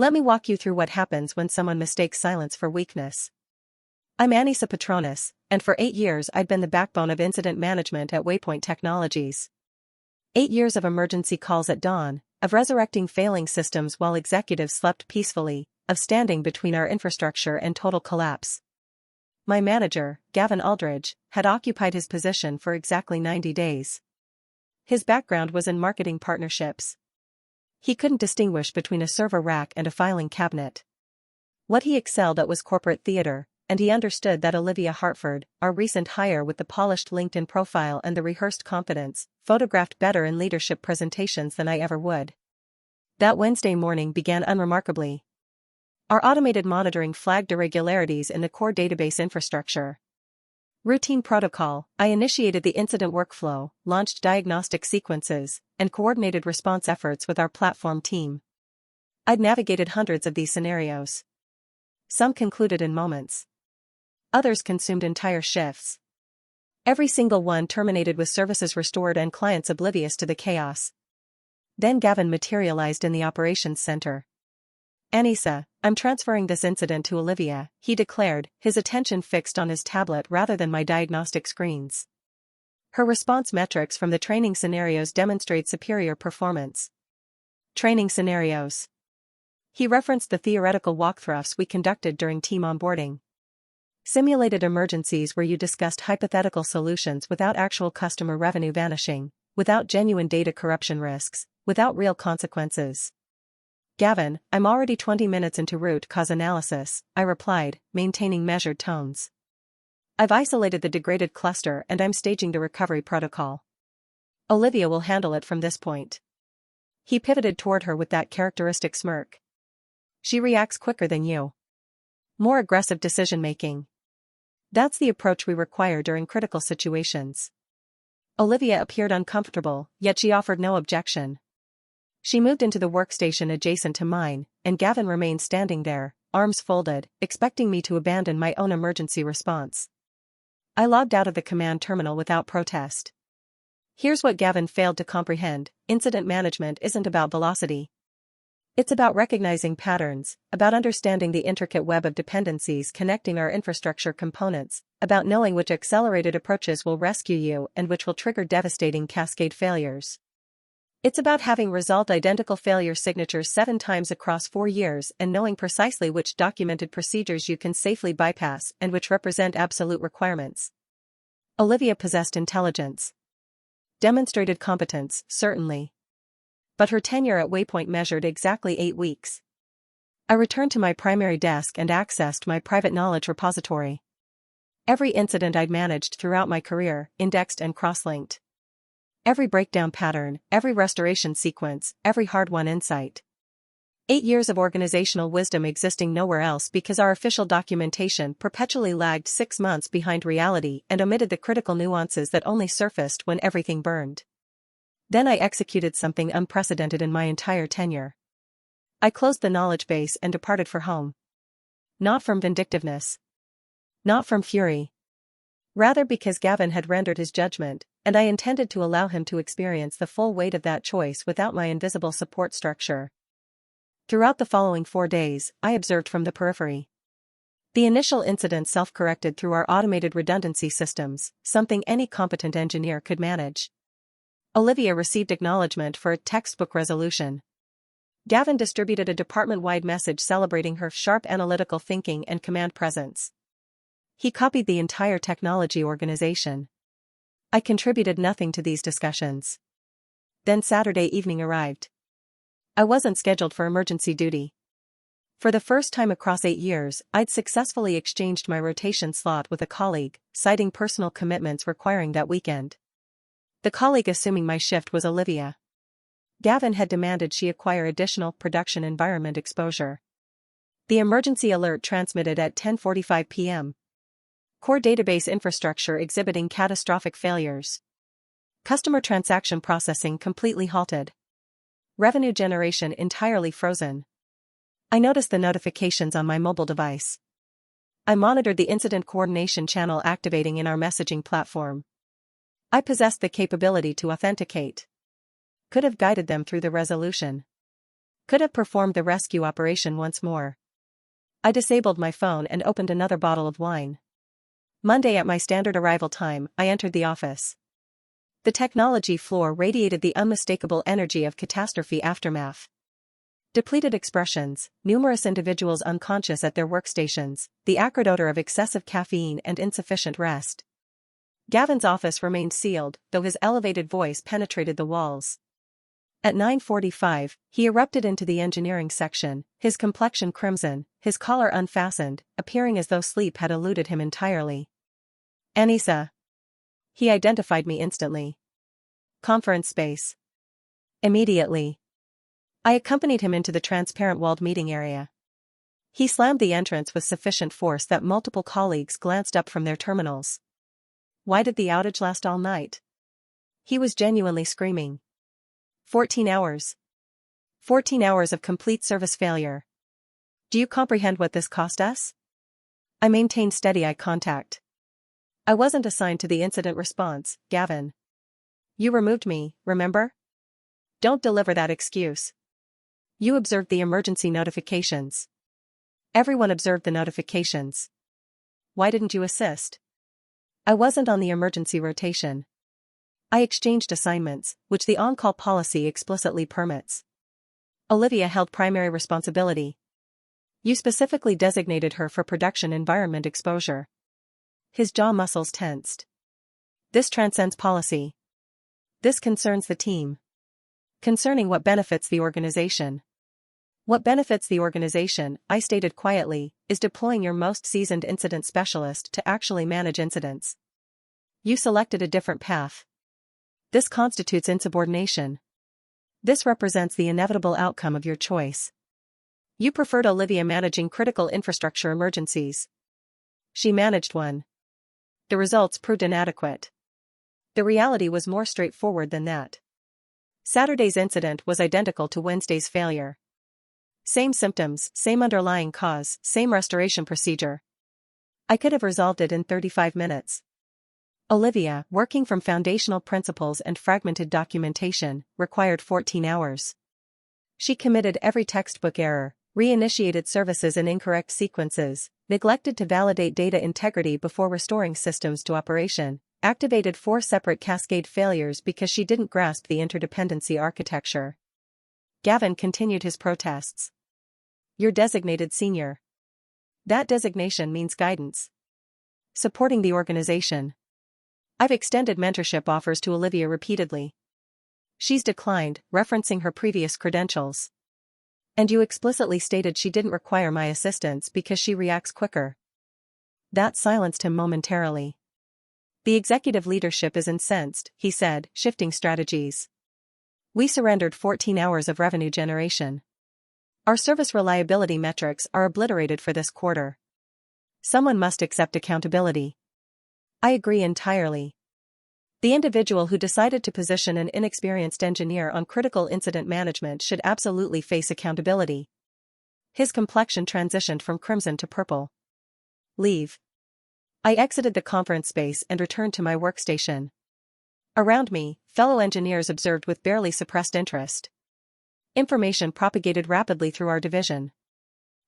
Let me walk you through what happens when someone mistakes silence for weakness. I'm Anisa Petronas, and for 8 years I'd been the backbone of incident management at Waypoint Technologies. 8 years of emergency calls at dawn, of resurrecting failing systems while executives slept peacefully, of standing between our infrastructure and total collapse. My manager, Gavin Aldridge, had occupied his position for exactly 90 days. His background was in marketing partnerships. He couldn't distinguish between a server rack and a filing cabinet. What he excelled at was corporate theater, and he understood that Olivia Hartford, our recent hire with the polished LinkedIn profile and the rehearsed competence, photographed better in leadership presentations than I ever would. That Wednesday morning began unremarkably. Our automated monitoring flagged irregularities in the core database infrastructure. Routine protocol, I initiated the incident workflow, launched diagnostic sequences, and coordinated response efforts with our platform team. I'd navigated hundreds of these scenarios. Some concluded in moments. Others consumed entire shifts. Every single one terminated with services restored and clients oblivious to the chaos. Then Gavin materialized in the operations center. "Anisa, I'm transferring this incident to Olivia," he declared, his attention fixed on his tablet rather than my diagnostic screens. Her response metrics from the training scenarios demonstrate superior performance. Training scenarios. He referenced the theoretical walkthroughs we conducted during team onboarding. Simulated emergencies where you discussed hypothetical solutions without actual customer revenue vanishing, without genuine data corruption risks, without real consequences. "Gavin, I'm already 20 minutes into root cause analysis," I replied, maintaining measured tones. "I've isolated the degraded cluster and I'm staging the recovery protocol. Olivia will handle it from this point." He pivoted toward her with that characteristic smirk. "She reacts quicker than you. More aggressive decision-making. That's the approach we require during critical situations." Olivia appeared uncomfortable, yet she offered no objection. She moved into the workstation adjacent to mine, and Gavin remained standing there, arms folded, expecting me to abandon my own emergency response. I logged out of the command terminal without protest. Here's what Gavin failed to comprehend: incident management isn't about velocity. It's about recognizing patterns, about understanding the intricate web of dependencies connecting our infrastructure components, about knowing which accelerated approaches will rescue you and which will trigger devastating cascade failures. It's about having resolved identical failure signatures 7 times across 4 years and knowing precisely which documented procedures you can safely bypass and which represent absolute requirements. Olivia possessed intelligence. Demonstrated competence, certainly. But her tenure at Waypoint measured exactly 8 weeks. I returned to my primary desk and accessed my private knowledge repository. Every incident I'd managed throughout my career, indexed and cross-linked. Every breakdown pattern, every restoration sequence, every hard-won insight. 8 years of organizational wisdom existing nowhere else because our official documentation perpetually lagged 6 months behind reality and omitted the critical nuances that only surfaced when everything burned. Then I executed something unprecedented in my entire tenure. I closed the knowledge base and departed for home. Not from vindictiveness. Not from fury. Rather because Gavin had rendered his judgment, and I intended to allow him to experience the full weight of that choice without my invisible support structure. Throughout the following 4 days, I observed from the periphery. The initial incident self-corrected through our automated redundancy systems, something any competent engineer could manage. Olivia received acknowledgement for a textbook resolution. Gavin distributed a department-wide message celebrating her sharp analytical thinking and command presence. He copied the entire technology organization. I contributed nothing to these discussions. Then Saturday evening arrived. I wasn't scheduled for emergency duty. For the first time across 8 years, I'd successfully exchanged my rotation slot with a colleague, citing personal commitments requiring that weekend. The colleague assuming my shift was Olivia. Gavin had demanded she acquire additional production environment exposure. The emergency alert transmitted at 10:45 p.m. Core database infrastructure exhibiting catastrophic failures. Customer transaction processing completely halted. Revenue generation entirely frozen. I noticed the notifications on my mobile device. I monitored the incident coordination channel activating in our messaging platform. I possessed the capability to authenticate. Could have guided them through the resolution. Could have performed the rescue operation once more. I disabled my phone and opened another bottle of wine. Monday at my standard arrival time, I entered the office. The technology floor radiated the unmistakable energy of catastrophe aftermath. Depleted expressions, numerous individuals unconscious at their workstations, the acrid odor of excessive caffeine and insufficient rest. Gavin's office remained sealed, though his elevated voice penetrated the walls. At 9:45, he erupted into the engineering section, his complexion crimson, his collar unfastened, appearing as though sleep had eluded him entirely. Anisa. He identified me instantly. Conference space. Immediately. I accompanied him into the transparent walled meeting area. He slammed the entrance with sufficient force that multiple colleagues glanced up from their terminals. Why did the outage last all night? He was genuinely screaming. 14 hours. 14 hours of complete service failure. Do you comprehend what this cost us? I maintained steady eye contact. I wasn't assigned to the incident response, Gavin. You removed me, remember? Don't deliver that excuse. You observed the emergency notifications. Everyone observed the notifications. Why didn't you assist? I wasn't on the emergency rotation. I exchanged assignments, which the on-call policy explicitly permits. Olivia held primary responsibility. You specifically designated her for production environment exposure. His jaw muscles tensed. This transcends policy. This concerns the team. Concerning what benefits the organization. What benefits the organization, I stated quietly, is deploying your most seasoned incident specialist to actually manage incidents. You selected a different path. This constitutes insubordination. This represents the inevitable outcome of your choice. You preferred Olivia managing critical infrastructure emergencies. She managed one. The results proved inadequate. The reality was more straightforward than that. Saturday's incident was identical to Wednesday's failure. Same symptoms, same underlying cause, same restoration procedure. I could have resolved it in 35 minutes. Olivia, working from foundational principles and fragmented documentation, required 14 hours. She committed every textbook error, reinitiated services in incorrect sequences, neglected to validate data integrity before restoring systems to operation, activated 4 separate cascade failures because she didn't grasp the interdependency architecture. Gavin continued his protests. You're designated senior. That designation means guidance. Supporting the organization. I've extended mentorship offers to Olivia repeatedly. She's declined, referencing her previous credentials. And you explicitly stated she didn't require my assistance because she reacts quicker. That silenced him momentarily. The executive leadership is incensed, he said, shifting strategies. We surrendered 14 hours of revenue generation. Our service reliability metrics are obliterated for this quarter. Someone must accept accountability. I agree entirely. The individual who decided to position an inexperienced engineer on critical incident management should absolutely face accountability. His complexion transitioned from crimson to purple. Leave. I exited the conference space and returned to my workstation. Around me, fellow engineers observed with barely suppressed interest. Information propagated rapidly through our division.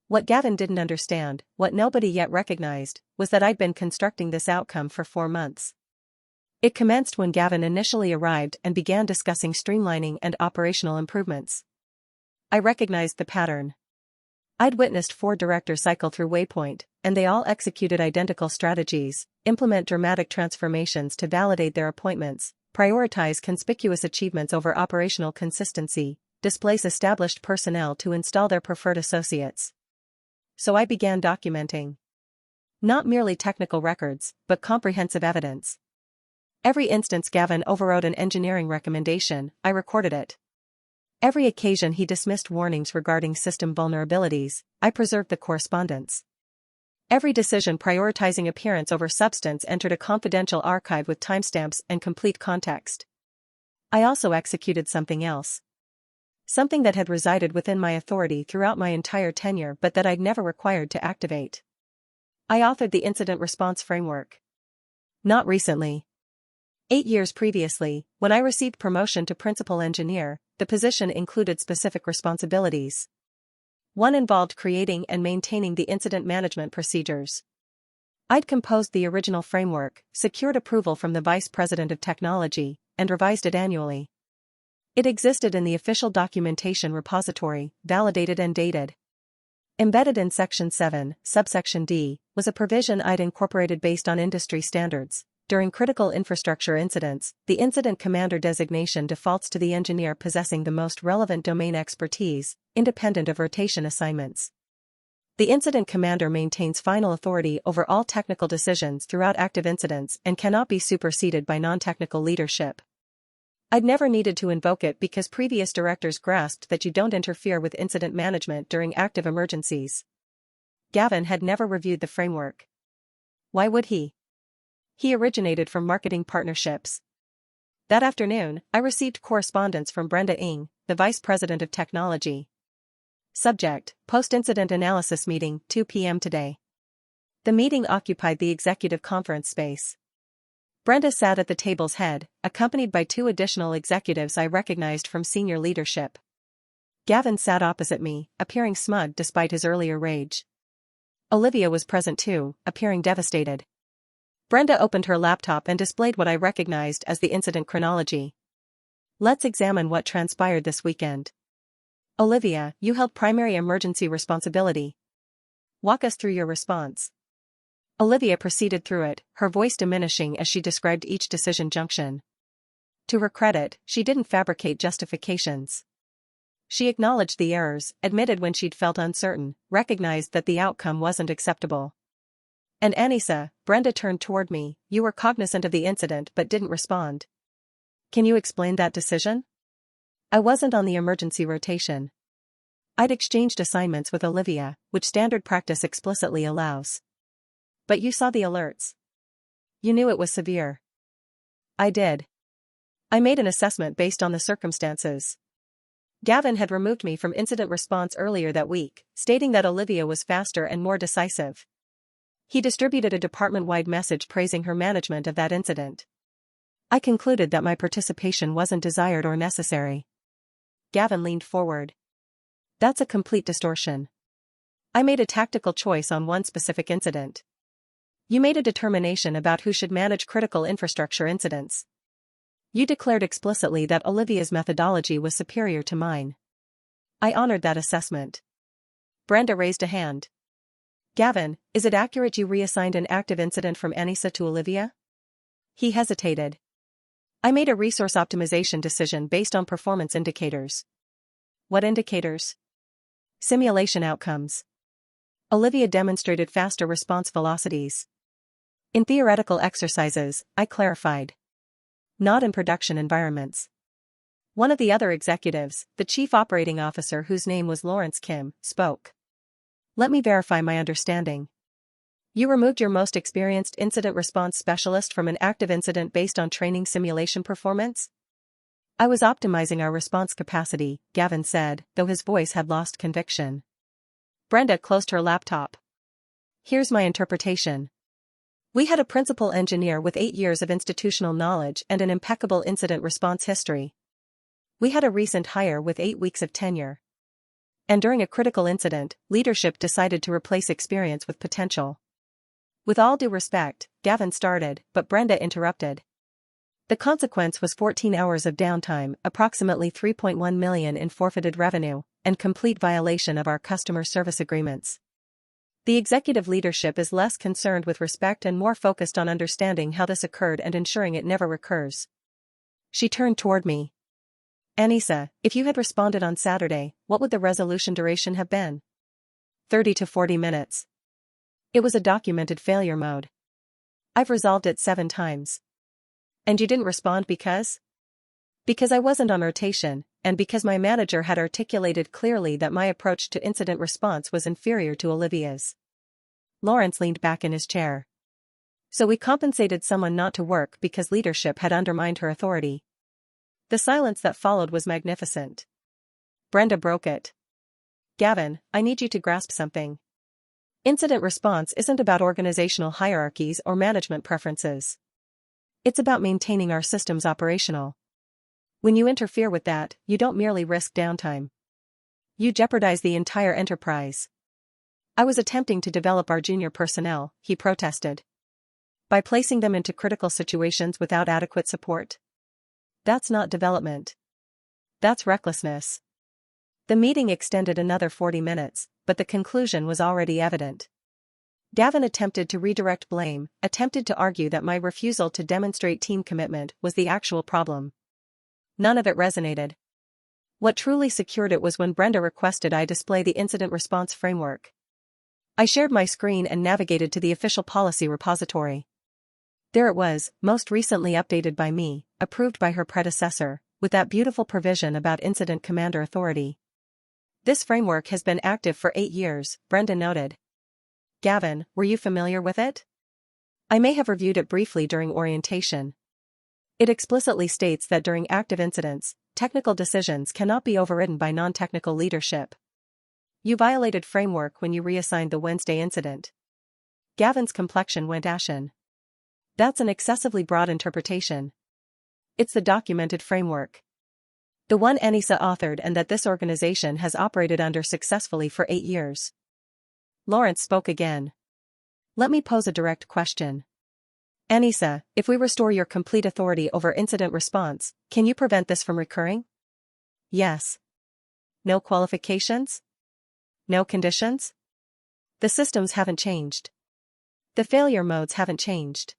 What Gavin didn't understand, what nobody yet recognized, was that I'd been constructing this outcome for 4 months. It commenced when Gavin initially arrived and began discussing streamlining and operational improvements. I recognized the pattern. I'd witnessed 4 directors cycle through Waypoint, and they all executed identical strategies, implement dramatic transformations to validate their appointments, prioritize conspicuous achievements over operational consistency, displace established personnel to install their preferred associates. So I began documenting. Not merely technical records, but comprehensive evidence. Every instance Gavin overrode an engineering recommendation, I recorded it. Every occasion he dismissed warnings regarding system vulnerabilities, I preserved the correspondence. Every decision prioritizing appearance over substance entered a confidential archive with timestamps and complete context. I also executed something else. Something that had resided within my authority throughout my entire tenure but that I'd never required to activate. I authored the incident response framework. Not recently. 8 years previously, when I received promotion to principal engineer, the position included specific responsibilities. One involved creating and maintaining the incident management procedures. I'd composed the original framework, secured approval from the Vice President of Technology, and revised it annually. It existed in the official documentation repository, validated and dated. Embedded in Section 7, subsection D, was a provision I'd incorporated based on industry standards. During critical infrastructure incidents, the incident commander designation defaults to the engineer possessing the most relevant domain expertise, independent of rotation assignments. The incident commander maintains final authority over all technical decisions throughout active incidents and cannot be superseded by non-technical leadership. I'd never needed to invoke it because previous directors grasped that you don't interfere with incident management during active emergencies. Gavin had never reviewed the framework. Why would he? He originated from marketing partnerships. That afternoon, I received correspondence from Brenda Ng, the Vice President of Technology. Subject: Post-incident analysis meeting, 2 p.m. today. The meeting occupied the executive conference space. Brenda sat at the table's head, accompanied by 2 additional executives I recognized from senior leadership. Gavin sat opposite me, appearing smug despite his earlier rage. Olivia was present too, appearing devastated. Brenda opened her laptop and displayed what I recognized as the incident chronology. Let's examine what transpired this weekend. Olivia, you held primary emergency responsibility. Walk us through your response. Olivia proceeded through it, her voice diminishing as she described each decision junction. To her credit, she didn't fabricate justifications. She acknowledged the errors, admitted when she'd felt uncertain, recognized that the outcome wasn't acceptable. And Anisa, Brenda turned toward me, you were cognizant of the incident but didn't respond. Can you explain that decision? I wasn't on the emergency rotation. I'd exchanged assignments with Olivia, which standard practice explicitly allows. But you saw the alerts. You knew it was severe. I did. I made an assessment based on the circumstances. Gavin had removed me from incident response earlier that week, stating that Olivia was faster and more decisive. He distributed a department-wide message praising her management of that incident. I concluded that my participation wasn't desired or necessary. Gavin leaned forward. That's a complete distortion. I made a tactical choice on one specific incident. You made a determination about who should manage critical infrastructure incidents. You declared explicitly that Olivia's methodology was superior to mine. I honored that assessment. Brenda raised a hand. Gavin, is it accurate you reassigned an active incident from Anisa to Olivia? He hesitated. I made a resource optimization decision based on performance indicators. What indicators? Simulation outcomes. Olivia demonstrated faster response velocities. In theoretical exercises, I clarified. Not in production environments. One of the other executives, the chief operating officer whose name was Lawrence Kim, spoke. Let me verify my understanding. You removed your most experienced incident response specialist from an active incident based on training simulation performance? I was optimizing our response capacity, Gavin said, though his voice had lost conviction. Brenda closed her laptop. Here's my interpretation. We had a principal engineer with 8 years of institutional knowledge and an impeccable incident response history. We had a recent hire with 8 weeks of tenure. And during a critical incident, leadership decided to replace experience with potential. With all due respect, Gavin started, but Brenda interrupted. The consequence was 14 hours of downtime, approximately $3.1 million in forfeited revenue, and complete violation of our customer service agreements. The executive leadership is less concerned with respect and more focused on understanding how this occurred and ensuring it never recurs. She turned toward me. Anisa, if you had responded on Saturday, what would the resolution duration have been? 30 to 40 minutes. It was a documented failure mode. I've resolved it 7 times. And you didn't respond because? Because I wasn't on rotation, and because my manager had articulated clearly that my approach to incident response was inferior to Olivia's. Lawrence leaned back in his chair. So we compensated someone not to work because leadership had undermined her authority. The silence that followed was magnificent. Brenda broke it. Gavin, I need you to grasp something. Incident response isn't about organizational hierarchies or management preferences. It's about maintaining our systems operational. When you interfere with that, you don't merely risk downtime. You jeopardize the entire enterprise. I was attempting to develop our junior personnel, he protested. By placing them into critical situations without adequate support. That's not development. That's recklessness. The meeting extended another 40 minutes, but the conclusion was already evident. Gavin attempted to redirect blame, attempted to argue that my refusal to demonstrate team commitment was the actual problem. None of it resonated. What truly secured it was when Brenda requested I display the incident response framework. I shared my screen and navigated to the official policy repository. There it was, most recently updated by me, approved by her predecessor, with that beautiful provision about incident commander authority. This framework has been active for 8 years, Brenda noted. Gavin, were you familiar with it? I may have reviewed it briefly during orientation. It explicitly states that during active incidents, technical decisions cannot be overridden by non-technical leadership. You violated framework when you reassigned the Wednesday incident. Gavin's complexion went ashen. That's an excessively broad interpretation. It's the documented framework. The one Anisa authored and that this organization has operated under successfully for 8 years. Lawrence spoke again. Let me pose a direct question. Anisa, if we restore your complete authority over incident response, can you prevent this from recurring? Yes. No qualifications? No conditions? The systems haven't changed. The failure modes haven't changed.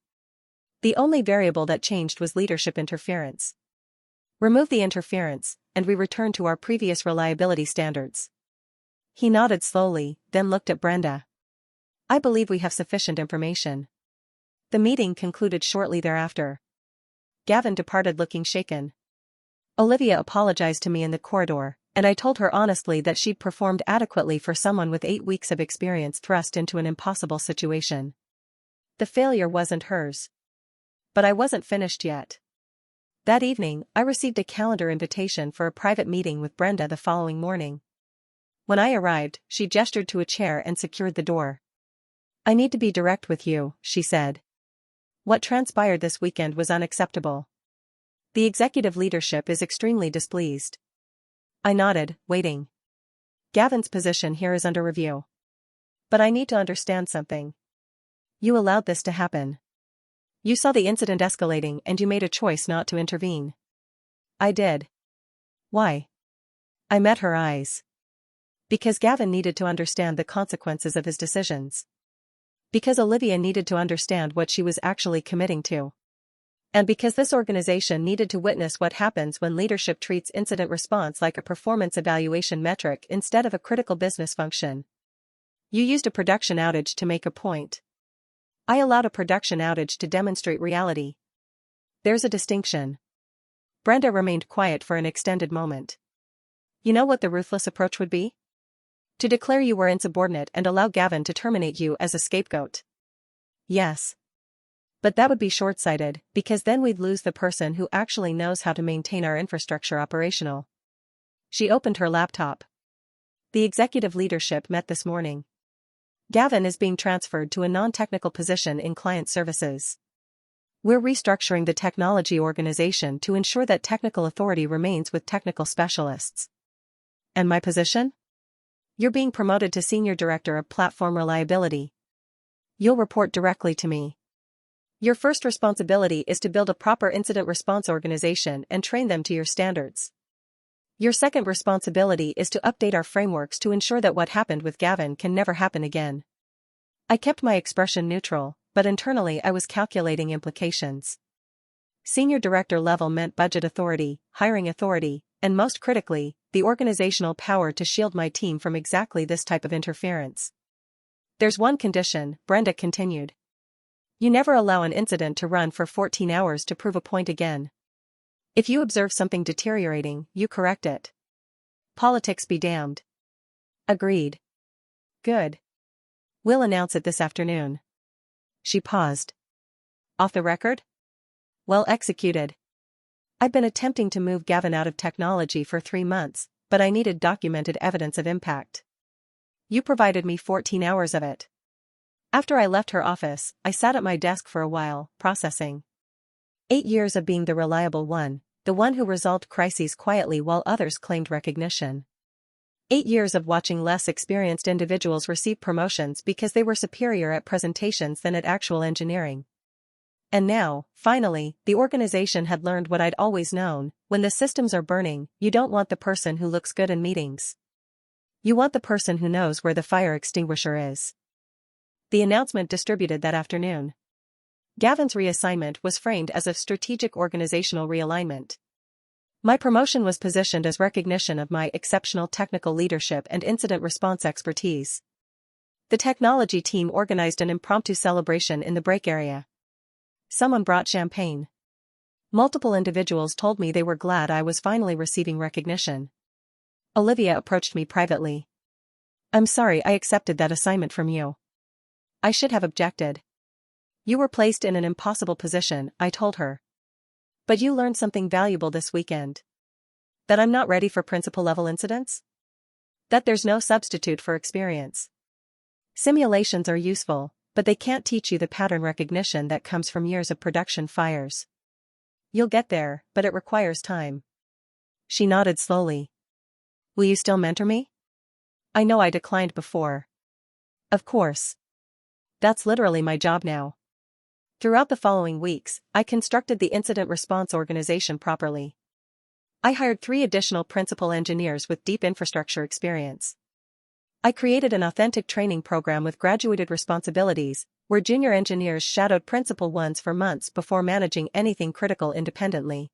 The only variable that changed was leadership interference. Remove the interference, and we return to our previous reliability standards. He nodded slowly, then looked at Brenda. I believe we have sufficient information. The meeting concluded shortly thereafter. Gavin departed looking shaken. Olivia apologized to me in the corridor, and I told her honestly that she'd performed adequately for someone with 8 weeks of experience thrust into an impossible situation. The failure wasn't hers. But I wasn't finished yet. That evening, I received a calendar invitation for a private meeting with Brenda the following morning. When I arrived, she gestured to a chair and secured the door. I need to be direct with you, she said. What transpired this weekend was unacceptable. The executive leadership is extremely displeased. I nodded, waiting. Gavin's position here is under review. But I need to understand something. You allowed this to happen. You saw the incident escalating and you made a choice not to intervene. I did. Why? I met her eyes. Because Gavin needed to understand the consequences of his decisions. Because Olivia needed to understand what she was actually committing to. And because this organization needed to witness what happens when leadership treats incident response like a performance evaluation metric instead of a critical business function. You used a production outage to make a point. I allowed a production outage to demonstrate reality. There's a distinction. Brenda remained quiet for an extended moment. You know what the ruthless approach would be? To declare you were insubordinate and allow Gavin to terminate you as a scapegoat. Yes. But that would be short-sighted, because then we'd lose the person who actually knows how to maintain our infrastructure operational. She opened her laptop. The executive leadership met this morning. Gavin is being transferred to a non-technical position in client services. We're restructuring the technology organization to ensure that technical authority remains with technical specialists. And my position? You're being promoted to Senior Director of Platform Reliability. You'll report directly to me. Your first responsibility is to build a proper incident response organization and train them to your standards. Your second responsibility is to update our frameworks to ensure that what happened with Gavin can never happen again. I kept my expression neutral, but internally I was calculating implications. Senior Director level meant budget authority, hiring authority, and most critically, the organizational power to shield my team from exactly this type of interference. There's one condition, Brenda continued. You never allow an incident to run for 14 hours to prove a point again. If you observe something deteriorating, you correct it. Politics be damned. Agreed. Good. We'll announce it this afternoon. She paused. Off the record? Well executed. I'd been attempting to move Gavin out of technology for 3 months, but I needed documented evidence of impact. You provided me 14 hours of it. After I left her office, I sat at my desk for a while, processing. 8 years of being the reliable one, the one who resolved crises quietly while others claimed recognition. 8 years of watching less experienced individuals receive promotions because they were superior at presentations than at actual engineering. And now, finally, the organization had learned what I'd always known: when the systems are burning, you don't want the person who looks good in meetings. You want the person who knows where the fire extinguisher is. The announcement distributed that afternoon. Gavin's reassignment was framed as a strategic organizational realignment. My promotion was positioned as recognition of my exceptional technical leadership and incident response expertise. The technology team organized an impromptu celebration in the break area. Someone brought champagne. Multiple individuals told me they were glad I was finally receiving recognition. Olivia approached me privately. "I'm sorry I accepted that assignment from you. I should have objected. You were placed in an impossible position," I told her. "But you learned something valuable this weekend. That I'm not ready for principal-level incidents? That there's no substitute for experience. Simulations are useful, but they can't teach you the pattern recognition that comes from years of production fires. You'll get there, but it requires time." She nodded slowly. "Will you still mentor me?" "I know I declined before." "Of course. That's literally my job now." Throughout the following weeks, I constructed the incident response organization properly. I hired 3 additional principal engineers with deep infrastructure experience. I created an authentic training program with graduated responsibilities, where junior engineers shadowed principal ones for months before managing anything critical independently.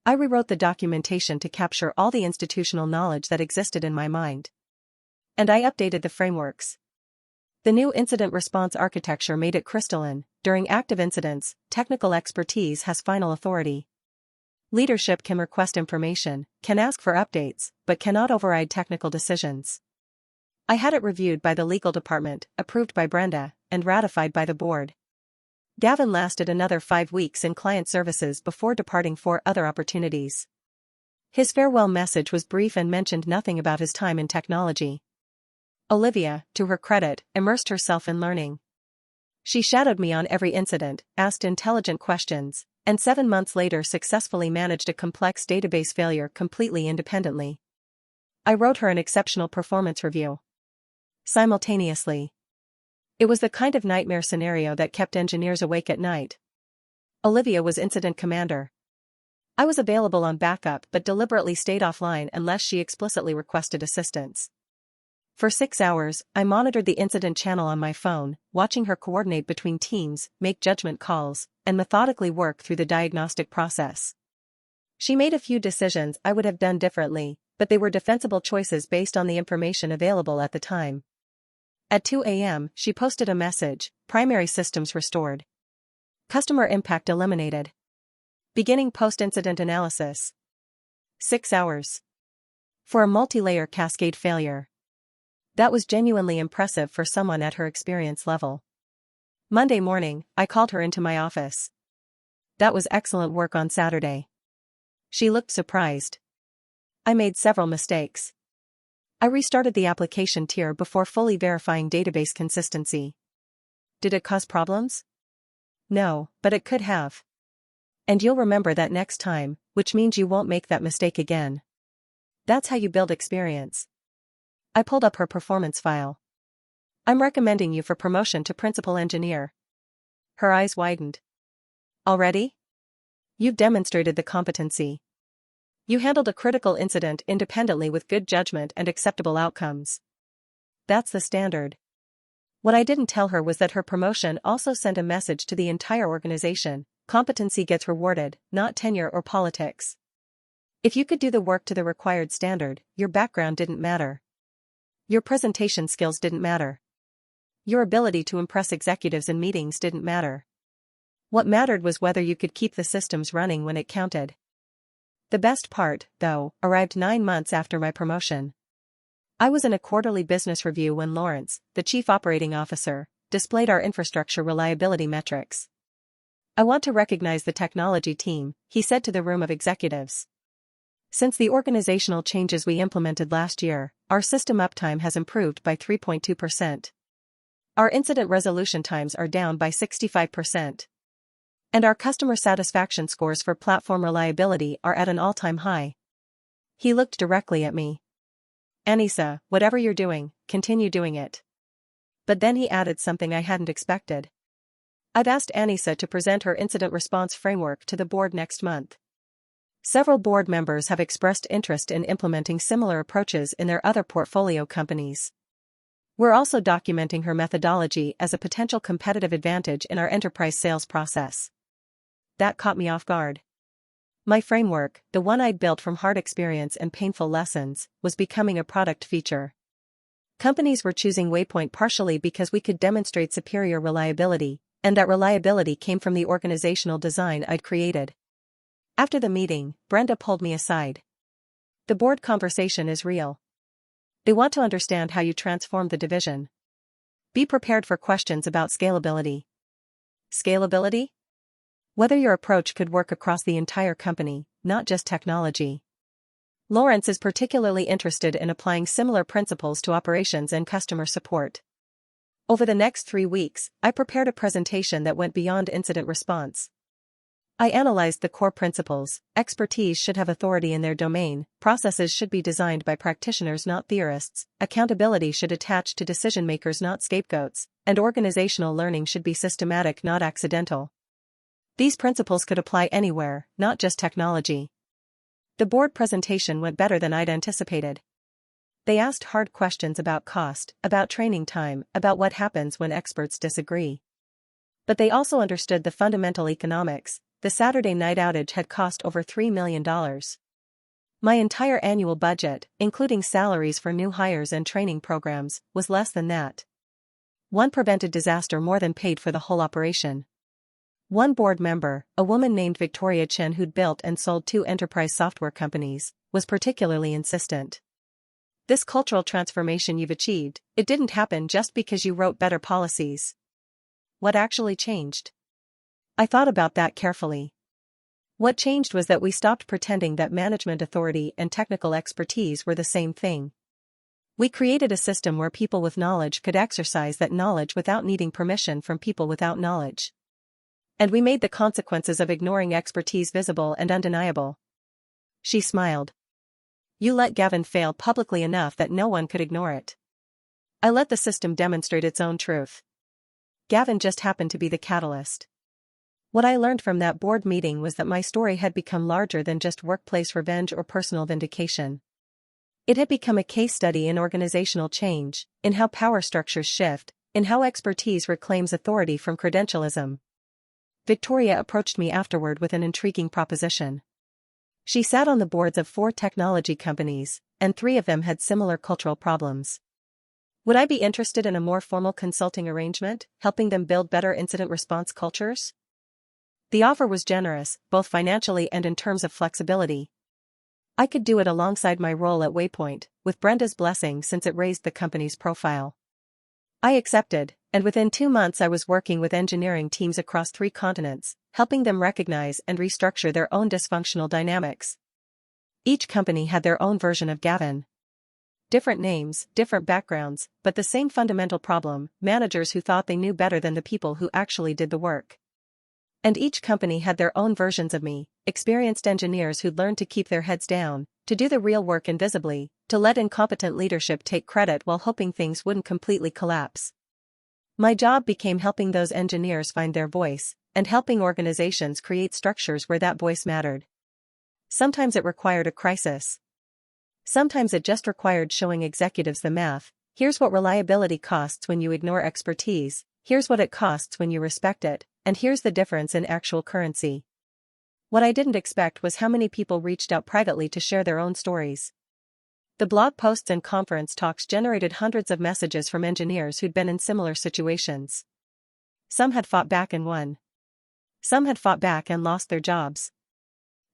I rewrote the documentation to capture all the institutional knowledge that existed in my mind. And I updated the frameworks. The new incident response architecture made it crystalline: during active incidents, technical expertise has final authority. Leadership can request information, can ask for updates, but cannot override technical decisions. I had it reviewed by the legal department, approved by Brenda, and ratified by the board. Gavin lasted another 5 weeks in client services before departing for other opportunities. His farewell message was brief and mentioned nothing about his time in technology. Olivia, to her credit, immersed herself in learning. She shadowed me on every incident, asked intelligent questions, and 7 months later successfully managed a complex database failure completely independently. I wrote her an exceptional performance review. Simultaneously. It was the kind of nightmare scenario that kept engineers awake at night. Olivia was incident commander. I was available on backup but deliberately stayed offline unless she explicitly requested assistance. For 6 hours, I monitored the incident channel on my phone, watching her coordinate between teams, make judgment calls, and methodically work through the diagnostic process. She made a few decisions I would have done differently, but they were defensible choices based on the information available at the time. At 2 a.m., she posted a message: "Primary systems restored. Customer impact eliminated. Beginning post-incident analysis." 6 hours. For a multi-layer cascade failure. That was genuinely impressive for someone at her experience level. Monday morning, I called her into my office. "That was excellent work on Saturday." She looked surprised. "I made several mistakes. I restarted the application tier before fully verifying database consistency." "Did it cause problems?" "No, but it could have. And you'll remember that next time, which means you won't make that mistake again. That's how you build experience." I pulled up her performance file. "I'm recommending you for promotion to principal engineer." Her eyes widened. "Already? You've demonstrated the competency. You handled a critical incident independently with good judgment and acceptable outcomes. That's the standard." What I didn't tell her was that her promotion also sent a message to the entire organization: competency gets rewarded, not tenure or politics. If you could do the work to the required standard, your background didn't matter. Your presentation skills didn't matter. Your ability to impress executives in meetings didn't matter. What mattered was whether you could keep the systems running when it counted. The best part, though, arrived 9 months after my promotion. I was in a quarterly business review when Lawrence, the chief operating officer, displayed our infrastructure reliability metrics. "I want to recognize the technology team," he said to the room of executives. "Since the organizational changes we implemented last year, our system uptime has improved by 3.2%. Our incident resolution times are down by 65%. And our customer satisfaction scores for platform reliability are at an all-time high. He looked directly at me. Anisa, whatever you're doing, continue doing it. But then he added something I hadn't expected. I've asked Anisa to present her incident response framework to the board next month. Several board members have expressed interest in implementing similar approaches in their other portfolio companies. We're also documenting her methodology as a potential competitive advantage in our enterprise sales process. That caught me off guard. My framework, the one I'd built from hard experience and painful lessons, was becoming a product feature. Companies were choosing Waypoint partially because we could demonstrate superior reliability, and that reliability came from the organizational design I'd created. After the meeting, Brenda pulled me aside. The board conversation is real. They want to understand how you transform the division. Be prepared for questions about scalability. Scalability? Whether your approach could work across the entire company, not just technology. Lawrence is particularly interested in applying similar principles to operations and customer support. Over the next 3 weeks, I prepared a presentation that went beyond incident response. I analyzed the core principles: expertise should have authority in their domain, processes should be designed by practitioners not theorists, accountability should attach to decision-makers not scapegoats, and organizational learning should be systematic not accidental. These principles could apply anywhere, not just technology. The board presentation went better than I'd anticipated. They asked hard questions about cost, about training time, about what happens when experts disagree. But they also understood the fundamental economics. The Saturday night outage had cost over $3 million. My entire annual budget, including salaries for new hires and training programs, was less than that. One prevented disaster more than paid for the whole operation. One board member, a woman named Victoria Chen who'd built and sold 2 enterprise software companies, was particularly insistent. This cultural transformation you've achieved, it didn't happen just because you wrote better policies. What actually changed? I thought about that carefully. What changed was that we stopped pretending that management authority and technical expertise were the same thing. We created a system where people with knowledge could exercise that knowledge without needing permission from people without knowledge. And we made the consequences of ignoring expertise visible and undeniable. She smiled. You let Gavin fail publicly enough that no one could ignore it. I let the system demonstrate its own truth. Gavin just happened to be the catalyst. What I learned from that board meeting was that my story had become larger than just workplace revenge or personal vindication. It had become a case study in organizational change, in how power structures shift, in how expertise reclaims authority from credentialism. Victoria approached me afterward with an intriguing proposition. She sat on the boards of 4 technology companies, and 3 of them had similar cultural problems. Would I be interested in a more formal consulting arrangement, helping them build better incident response cultures? The offer was generous, both financially and in terms of flexibility. I could do it alongside my role at Waypoint, with Brenda's blessing since it raised the company's profile. I accepted, and within 2 months I was working with engineering teams across 3 continents, helping them recognize and restructure their own dysfunctional dynamics. Each company had their own version of Gavin. Different names, different backgrounds, but the same fundamental problem: managers who thought they knew better than the people who actually did the work. And each company had their own versions of me, experienced engineers who'd learned to keep their heads down, to do the real work invisibly, to let incompetent leadership take credit while hoping things wouldn't completely collapse. My job became helping those engineers find their voice, and helping organizations create structures where that voice mattered. Sometimes it required a crisis. Sometimes it just required showing executives the math. Here's what reliability costs when you ignore expertise, here's what it costs when you respect it, and here's the difference in actual currency. What I didn't expect was how many people reached out privately to share their own stories. The blog posts and conference talks generated hundreds of messages from engineers who'd been in similar situations. Some had fought back and won. Some had fought back and lost their jobs.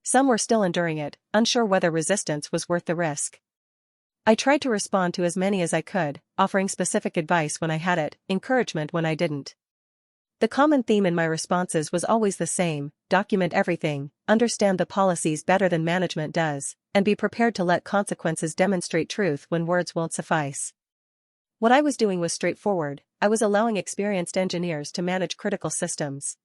Some were still enduring it, unsure whether resistance was worth the risk. I tried to respond to as many as I could, offering specific advice when I had it, encouragement when I didn't. The common theme in my responses was always the same: document everything, understand the policies better than management does, and be prepared to let consequences demonstrate truth when words won't suffice. What I was doing was straightforward: I was allowing experienced engineers to manage critical systems.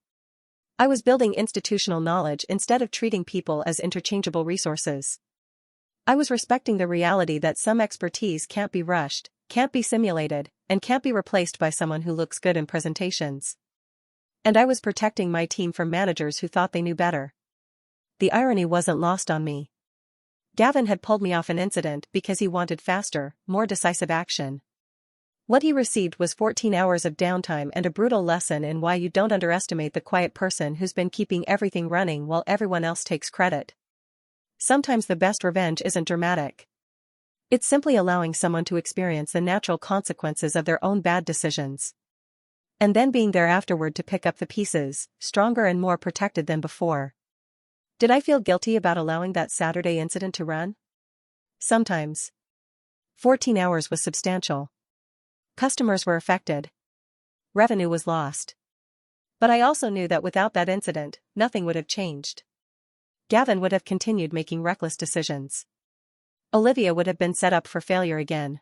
I was building institutional knowledge instead of treating people as interchangeable resources. I was respecting the reality that some expertise can't be rushed, can't be simulated, and can't be replaced by someone who looks good in presentations. And I was protecting my team from managers who thought they knew better. The irony wasn't lost on me. Gavin had pulled me off an incident because he wanted faster, more decisive action. What he received was 14 hours of downtime and a brutal lesson in why you don't underestimate the quiet person who's been keeping everything running while everyone else takes credit. Sometimes the best revenge isn't dramatic. It's simply allowing someone to experience the natural consequences of their own bad decisions. And then being there afterward to pick up the pieces, stronger and more protected than before. Did I feel guilty about allowing that Saturday incident to run? Sometimes. 14 hours was substantial. Customers were affected. Revenue was lost. But I also knew that without that incident, nothing would have changed. Gavin would have continued making reckless decisions. Olivia would have been set up for failure again.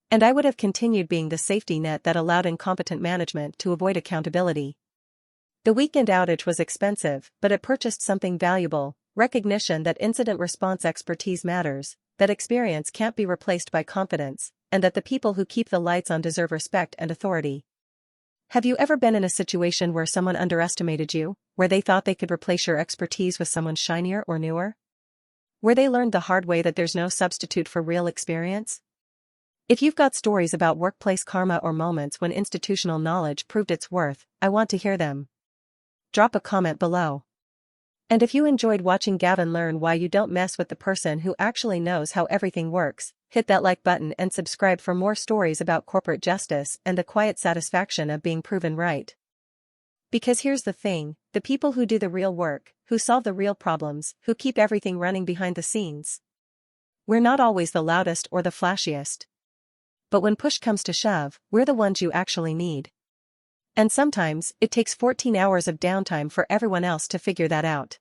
And I would have continued being the safety net that allowed incompetent management to avoid accountability. The weekend outage was expensive, but it purchased something valuable: recognition that incident response expertise matters, that experience can't be replaced by confidence, and that the people who keep the lights on deserve respect and authority. Have you ever been in a situation where someone underestimated you, where they thought they could replace your expertise with someone shinier or newer? Where they learned the hard way that there's no substitute for real experience? If you've got stories about workplace karma or moments when institutional knowledge proved its worth, I want to hear them. Drop a comment below. And if you enjoyed watching Gavin learn why you don't mess with the person who actually knows how everything works, hit that like button and subscribe for more stories about corporate justice and the quiet satisfaction of being proven right. Because here's the thing, the people who do the real work, who solve the real problems, who keep everything running behind the scenes. We're not always the loudest or the flashiest. But when push comes to shove, we're the ones you actually need. And sometimes, it takes 14 hours of downtime for everyone else to figure that out.